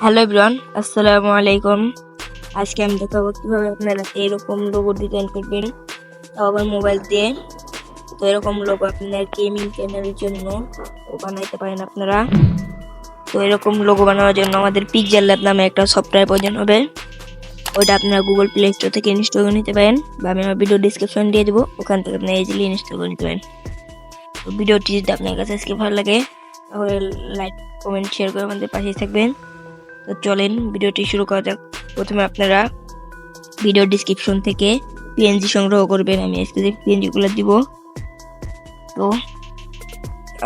Hello everyone, আসসালামু আলাইকুম। আজকে আমি দেখাবো কিভাবে আপনারা এরকম লোগো ডিজাইন করবেন, তাও আবার মোবাইল দিয়ে। তো এরকম লোগো আপনার গেমিং চ্যানেলের জন্য বানাইতে পারেন আপনারা। তো এরকম লোগো বানানোর জন্য আমাদের পিক্সেল ল্যাব নামে একটা সফটওয়্যার প্রয়োজন হবে। ওইটা আপনারা গুগল প্লে স্টোর থেকে ইনস্টল করে নিতে পারেন, বা আমি আমার ভিডিও ডিসক্রিপশন দিয়ে দেবো, ওখান থেকে আপনি ইজিলি ইনস্টল করে নিতে পারেন। তো ভিডিওটি যদি আপনার কাছে আজকে ভালো লাগে তাহলে লাইক, কমেন্ট, শেয়ার করে আমাদের পাশেই থাকবেন। তো চলেন ভিডিওটি শুরু করা যাক। প্রথমে আপনারা ভিডিও ডিসক্রিপশন থেকে পিএনজি সংগ্রহ করবেন। আমি আজকে যে পিএনজি গুলো দিব। তো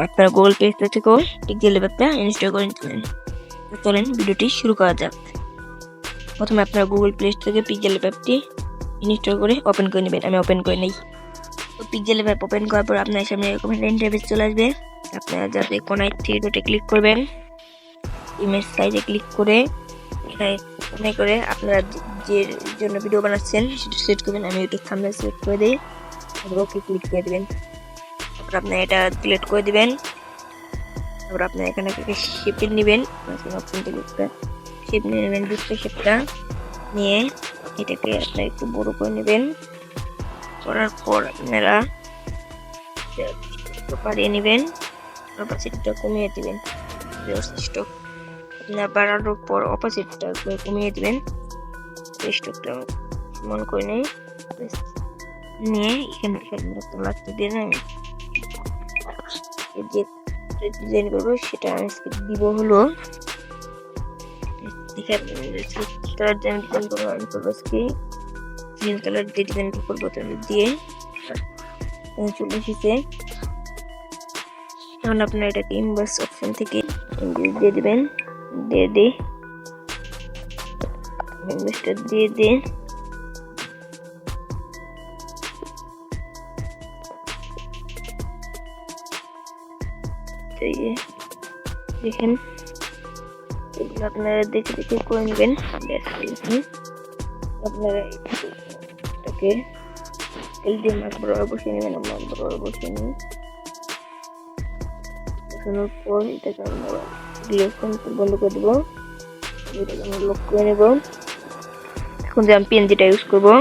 আপনারা গুগল প্লে স্টোর থেকেও পিক্সেল ল্যাব অ্যাপটা ইনস্টল করে নিতে পারেন। তো চলেন ভিডিওটি শুরু করা যাক। প্রথমে আপনারা গুগল প্লে স্টোর থেকে পিক্সেল ল্যাব অ্যাপটি ইনস্টল করে ওপেন করে নেবেন। আমি ওপেন করে নেই। তো পিক্সেল ল্যাব অ্যাপ ওপেন করার পর আপনার সামনে এরকম একটা ইন্টারফেস চলে আসবে। আপনারা যাতে কোনায় থ্রি ডটে ক্লিক করবেন, ইমেজ সাইজে ক্লিক করে এখানে করে আপনারা যে জন্য ভিডিও বানাচ্ছেন সেটা সিলেক্ট করবেন। আমি ইউটিউব থাম্বনেল সিলেক্ট করে দিই, ওকে ক্লিক করে দিবেন। তারপর আপনি এটা সিলেক্ট করে দিবেন। তারপর আপনার এখানে থেকে শেপ নেবেন, শেপ নিয়ে নেবেন, ডিসপ্লে শেপটা নিয়ে এটাকে আপনারা একটু বড় করে নেবেন। করার পর আপনারা বাড়িয়ে নেবেন, অপাসিটিটা কমিয়ে দিবেন। স্টক আপনার বাড়ানোর পর অপোজিটটা কমিয়ে দিবেন। স্টকটা মনে করে নিয়ে এখানে লাগতে দিন। আমি যে ডিজাইন করবো সেটা আমি দিব হলো কালার দিয়ে আমি ডিজাইন করবো। আমি করবো আজকে গ্রিন কালার দিয়ে ডিজাইন করবো। তাহলে দিয়ে চলে এসেছে। এখন আপনার এটাকে ইনভার্স অপশন থেকে দিয়ে দিবেন। দিয়ে ইনভার্সটা দিয়ে দিন। দেখেন এগুলো আপনারা দেখে দেখে করে নেবেন। আপনারা এটাকে এলডি মার্ক বরাবর বসিয়ে নেবেন। মার্ক বরাবর বসিয়ে নিন। বসানোর পর এটাকে আমরা বন্ধ করে দেবো। এটাকে আমরা লক করে নেব। এখন যে আমি পিএনজিটা ইউজ করবো,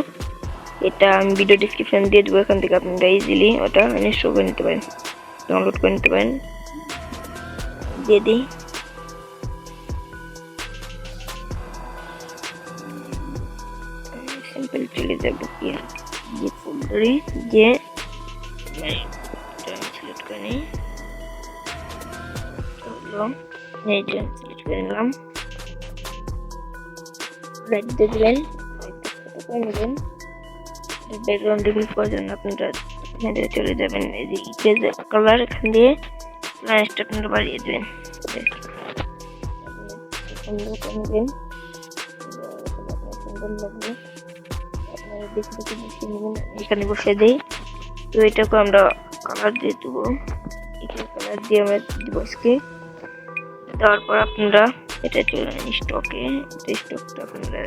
এটা আমি ভিডিও ডিসক্রিপশন দিয়ে দেবো। এখান থেকে আপনারা ইজিলি ওটা ইনস্টল করে নিতে পারেন, ডাউনলোড করে নিতে পারেন। দিয়ে দিই। সিম্পল চলে যাবো কি যে ফোল্ডারে যে সিলেক্ট করে নিই। এইটা সিলেক্ট করে নিলাম। রাইট দিয়ে দিবেন, করে নেবেন। ব্যাকগ্রাউন্ড রিমুভ করার জন্য আপনারা এখানে চলে যাবেন। এই যে ইকেজ কালার, এখান দিয়ে লাইনটা আপনারা বাড়িয়ে দেবেন। সুন্দর করে নেবেন, সুন্দর লাগবে। আপনারা দেখে দেখে বসিয়ে নেবেন। এখানে বসে দিই। তো এটাকে আমরা কালার দিয়ে দেবো। এখানে কালার দিয়ে আমরা দিব আজকে। দেওয়ার পর আপনারা এটা চলে স্টকে, স্টকটা আপনারা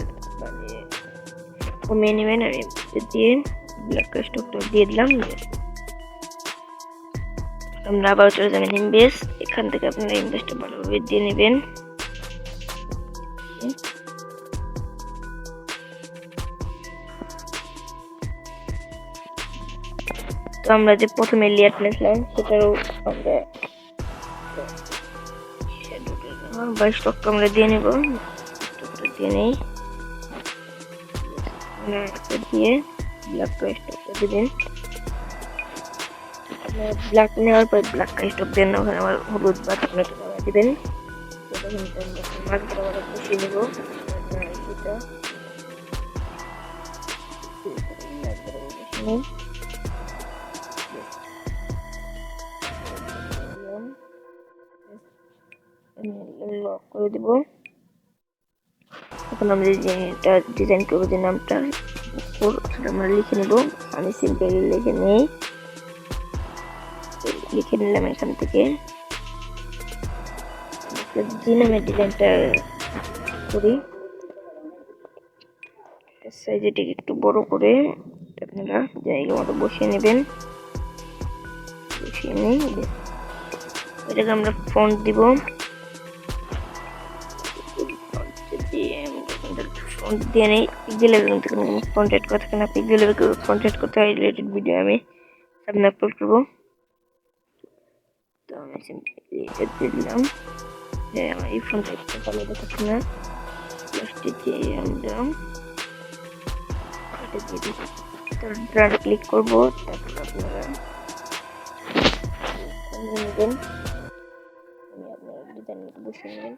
কমিয়ে নেবেন। আর দিয়ে ব্ল্যাক স্টকটা দিয়ে দিলাম। আমরা আবার চলে যাবেন ইনভেস্ট। এখান থেকে আপনারা ইনভেস্টটা ভালোভাবে দিয়ে নেবেন। তো আমরা যে প্রথমে লেয়ার নিয়েছিলাম সেটারও আমরা স্টকটা আমরা দিয়ে নেব। স্টকটা দিয়ে নেই, দিয়ে ব্ল্যাক স্টকটা দিবেন। আপনার ব্ল্যাক নেওয়ার পর ব্ল্যাক স্টক দেন না, ওখানে আমার হলুদ বা টমেটো দিবেন। মাছ বরাবর বসিয়ে নেব। লক করে দিব। এখন আমরা যেটা ডিজাইন করবো, যে নামটা সেটা আমরা লিখে নেব। আমি সিম্পল লিখে নিলাম। এখান থেকে যে নামের ডিজাইনটা করি, সাইজটাকে একটু বড় করে আপনারা জায়গা মতো বসিয়ে নেবেন। বসিয়ে নিই। এটাকে আমরা ফন্ট দিব। ফন্ট দিয়ে নেই পিক্সেল ফন্ট এড করতে না পিক্সেল ফন্ট এড করতে হয় রিলেটেড ভিডিও আমি সামনে আপলোড করবো। তো আমি সিম্পলি এটা দিয়ে দিলাম যে আমার এই ফন্ট একটা ভালো দেখাচ্ছে না, লাস্টে যে আমরা এটা দিয়ে দিই, তারপর ক্লিক করবো। তারপর আপনারা নেবেন, আমি আপনার ডিজাইন মতো বসে নেবেন।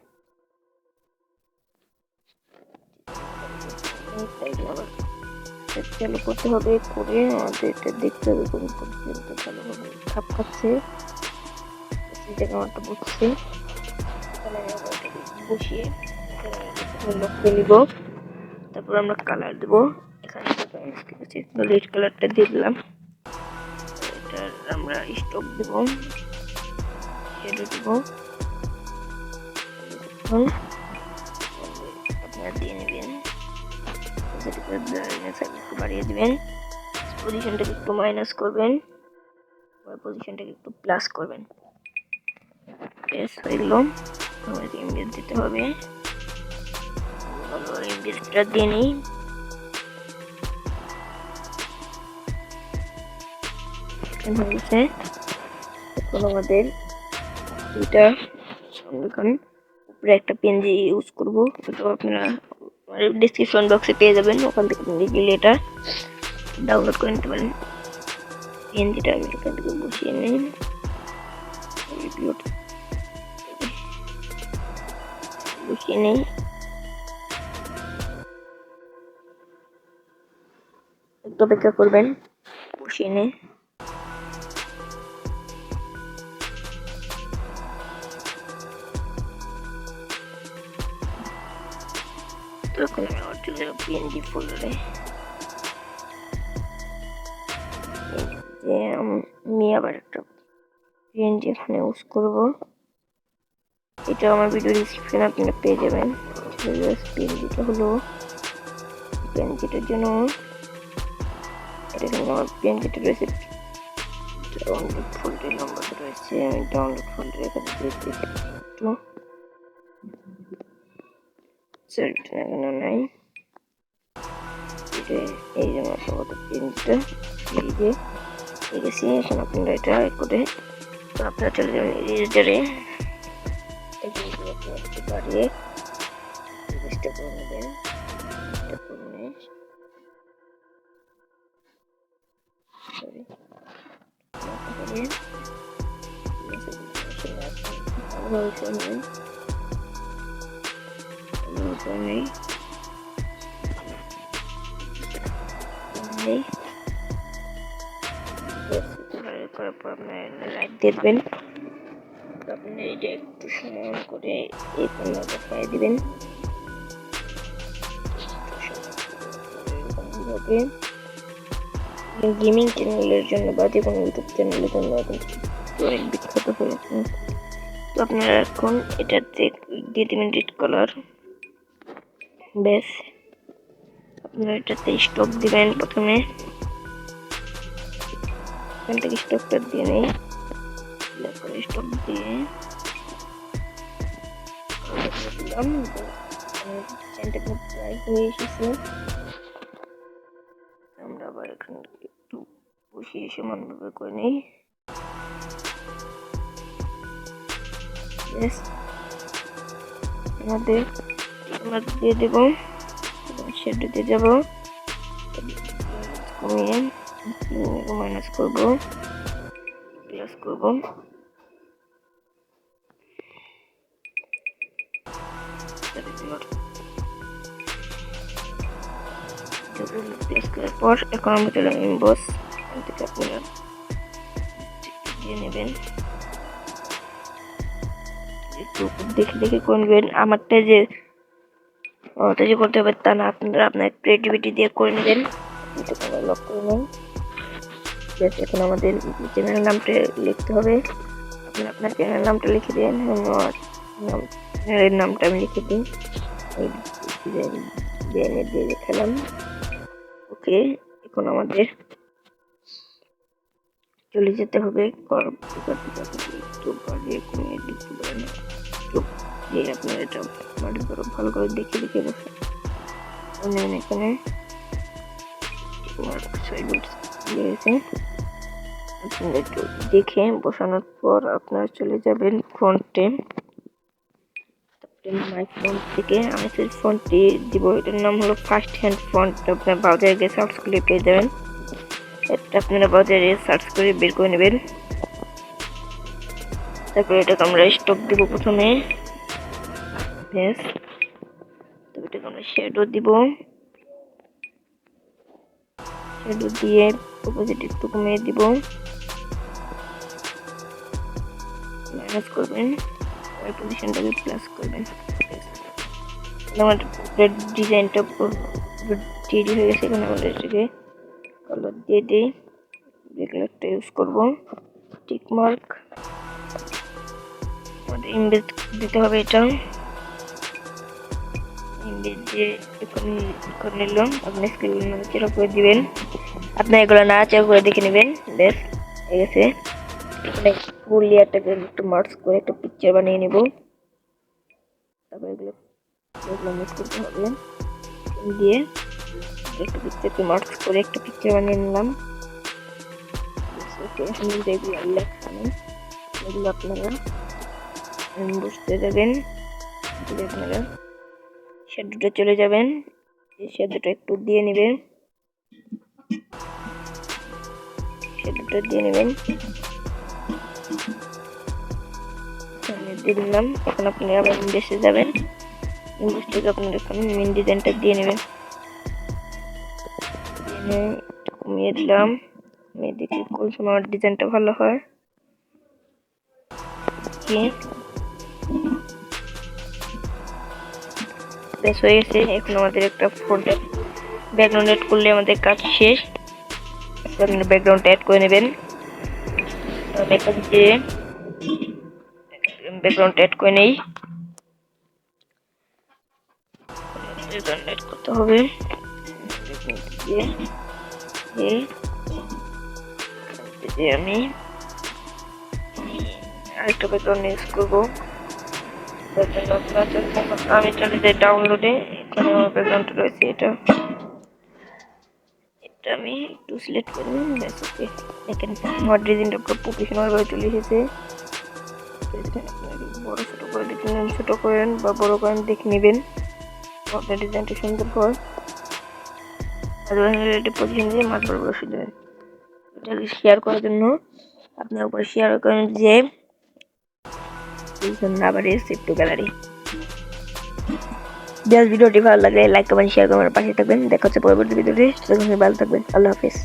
চালু করতে হবে, করে আমাদের এটা দেখতে হবে কোন পর্যন্ত ভালোভাবে খাপ খাচ্ছে, জায়গাটা বসছে। তাহলে আমি আবার এটা বসিয়ে লক্ষ্যে নিব। তারপর আমরা কালার দেবো, এখানে রেড কালারটা দিয়ে দিলাম। এটার আমরা স্টক দেব, শেডো দেব, আপনারা দিয়ে নেবেন, একটু বাড়িয়ে দিবেন, পজিশনটাকে একটু মাইনাস করবেন, পজিশনটাকে একটু প্লাস করবেন। বেশ হয়ে গেল। আমাদের ইমেজ দিতে হবে, ইমেজটা দিয়ে নিই। হয়েছে, এখন আমাদের এটা এখন উপরে একটা পেনজি ইউজ করবো, তো আপনারা ডিসক্রিপশন বক্সে পেয়ে যাবেন, ওখান থেকে গেলে এটা ডাউনলোড করে নিতে পারেন। পেনজিটা আমি এখান থেকে বসিয়ে নিই, বসিয়ে নিই। একটু অপেক্ষা করবেন, বসিয়ে নিই। তখন আমি আবার চলে যাবো পিএনজি ফোল্ডারে। আমি আবার একটা পিএনজি এখানে ইউজ করবো, এটা আমার ভিডিও ডিসক্রিপশনে আপনারা পেয়ে যাবেন। পিএনজিটা হলো পিএনজিটার জন্য এখানে আমার পিএনজিটা রয়েছে, ডাউনলোড ফোল্ডার নাম্বারটা রয়েছে, আমি ডাউনলোড ফোল্ডার এখানে দিয়ে দিচ্ছি একটু, এখানে নাই। এই যে আমার সম্ভবত পিএনজিটা এই যে গেছি। এখন আপনারা এটা করে আপনারা চলে যাবেন রেজিস্টারে, একটু বাড়িয়ে রেজিস্টার করে নেবেন। ভালোভাবে শুনবেন, করার পর আপনার লাইট দেখবেন, আপনি এটা একটু সমান করে এই কোণা দেখাই দিবেন। গেমিং চ্যানেলের জন্য বা যে কোনো ইউটিউব চ্যানেলের জন্য অনেক বিখ্যাত হয়েছে। তো আপনারা এখন এটাতে দিয়ে দেবেন রেড কালার, বেশ আপনারা এটাতে স্টক দিবেন। প্রথমে এখান থেকে স্টকটা দিয়ে নেই, স্টক দিয়ে দিলাম। প্রায় হয়ে এসেছে, আমরা আবার এখানে একটু বসিয়ে সমানভাবে করে নিই। আমাদের আমরা দিয়ে দেব, শেডো দিয়ে যাব, কমিয়ে মাইনাস করবো, প্লাস করবো। পর এখন আমরা চলে বস থেকে আপনারা দিয়ে নেবেন, একটু দেখে দেখে করবেন। আমারটা যে করতে হবে তা না, আপনারা আপনার ক্রিয়েটিভিটি দিয়ে করে নেবেন, লক করে নেন। এখন আমাদের চ্যানেলের নামটা লিখতে হবে, আপনারা আপনার চ্যানেলের নামটা লিখে দেন। চ্যানেলের নামটা আমি লিখে দিই, দিয়ে দেখালাম। ওকে, এখন আমাদের চলে যেতে হবে একটু বাড়িয়ে কমিয়ে দিতে পারেন। দিয়ে আপনারা এটা মাটির উপর ভালো করে দেখে দেখে বসে এখানে একটু দেখে বসানোর পর আপনারা চলে যাবেন ফ্রন্টে। মাই ফ্রন্ট থেকে আমি সেই ফন্টটি দিব, এটার নাম হলো ফার্স্ট হ্যান্ড ফন্ট। আপনার ব্রাউজারে গিয়ে সার্চ করে পেয়ে যাবেন। এটা আপনারা ব্রাউজারে সার্চ করে বের করে নেবেন। তারপরে এটাকে আমরা স্টপ দিব প্রথমে, তবে এটাকে আমরা শ্যাডো দিব। শ্যাডো দিয়ে অপোজিট একটু কমিয়ে দিব, মাইনাস করবেন, আর পজিশনটাকে প্লাস করবেন। আমাদের ডিজাইনটা রেডি হয়ে গেছে। এখন আমাদের এটাকে কালার দিয়ে দিই, ব্ল্যাক কালারটা ইউজ করবো। টিক মার্ক আমাদের ইমেজ দিতে হবে, এটা ইমেজ দিয়ে করে নিলাম। আপনি স্ক্রিন নাড়াচাড়া করে দিবেন, আপনার এগুলো নাড়াচাড়া করে দেখে নেবেন। বেশ হয়ে গেছে। এখানে ফুল লেয়ারটাকে একটু মার্জ করে একটা পিকচার বানিয়ে নেব। তারপর এগুলো মিক্স করতে হবে দিয়ে একটা পিকচারকে মার্জ করে একটা পিকচার বানিয়ে নিলাম। যেগুলো লেখা নেই এগুলো আপনারা বুঝতে যাবেন। আপনারা শ্যাডোটা চলে যাবেন, এই শ্যাডোটা একটু দিয়ে নেবেন, শ্যাডোটা দিয়ে নেবেন, দিয়ে দিলাম। এখন আপনি আবার ইনভেস্টে যাবেন, ইনভেস্ট থেকে আপনার এখানে মেন ডিজাইনটা দিয়ে নেবেন। কমিয়ে দিলাম, আমি দেখি কোন সময় আমার ডিজাইনটা ভালো হয়। বেশ হয়ে গেছে। এখন আমাদের একটা ফোল্ডার ব্যাকগ্রাউন্ড এড করলে আমাদের কাজ শেষ। আপনি ব্যাকগ্রাউন্ডটা অ্যাড করে নেবেন। এখান থেকে ব্যাকগ্রাউন্ডটা অ্যাড করে নেই, করতে হবে আমি আরেকটা ব্যাকগ্রাউন্ড ইউজ করবো। আমি চলে যাই ডাউনলোডে, এখানে আমার ব্যাকগ্রাউন্ডটা রয়েছে, এটা আমি একটু সিলেক্ট করে নিই। ওকে, দেখেন আমার ডিজাইনটা পুরো প্রফেশনাল ভাবে চলে এসেছে। বড় ছোট করে দেখে নেবেন, ছোট করেন বা বড় করেন দেখে নেবেন, আপনার ডিজাইনটা সুন্দর হয়। আর পজিশন দিয়ে মাছ বড় বড় সুন্দর। এটাকে শেয়ার করার জন্য আপনার উপরে শেয়ার করেন যে আবার সেভ টু গ্যালারি। ভিডিওটি ভালো লাগে লাইক কমেন্ট শেয়ার করে আমার পাশে থাকবেন। দেখা হচ্ছে পরবর্তী ভিডিওতে, ভালো থাকবেন। আল্লাহ হাফেজ।